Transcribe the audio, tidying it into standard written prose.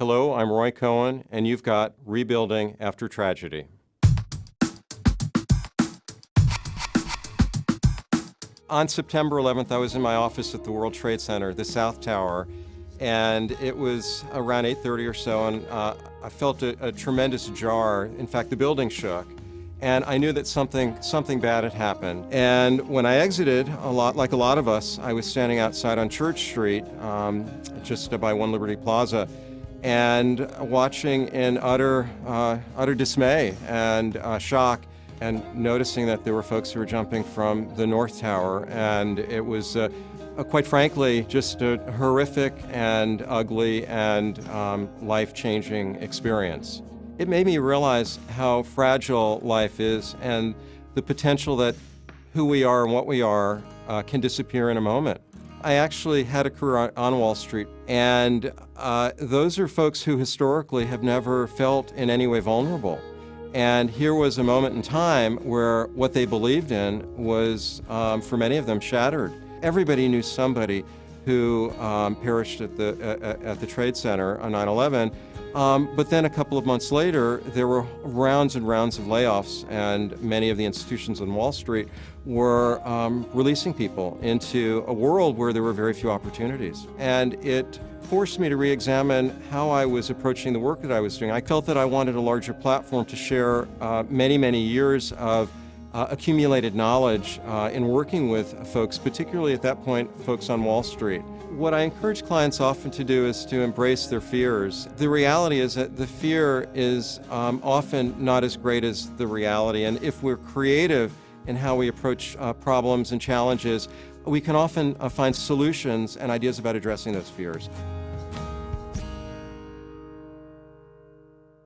Hello, I'm Roy Cohen, and you've got Rebuilding After Tragedy. On September 11th, I was in my office at the World Trade Center, the South Tower, and it was around 8:30 or so, and I felt a tremendous jar. In fact, the building shook, and I knew that something bad had happened. And when I exited, like a lot of us, I was standing outside on Church Street, just by One Liberty Plaza, and watching in utter dismay and shock, and noticing that there were folks who were jumping from the North Tower, and it was quite frankly just a horrific and ugly and life-changing experience. It made me realize how fragile life is and the potential that who we are and what we are can disappear in a moment. I actually had a career on Wall Street, and those are folks who historically have never felt in any way vulnerable. And here was a moment in time where what they believed in was, for many of them, shattered. Everybody knew somebody who perished at the Trade Center on 9/11. But then a couple of months later, there were rounds and rounds of layoffs, and many of the institutions on Wall Street were releasing people into a world where there were very few opportunities. And it forced me to re-examine how I was approaching the work that I was doing. I felt that I wanted a larger platform to share many, many years of accumulated knowledge in working with folks, particularly at that point, folks on Wall Street. What I encourage clients often to do is to embrace their fears. The reality is that the fear is often not as great as the reality, and if we're creative in how we approach problems and challenges, we can often find solutions and ideas about addressing those fears.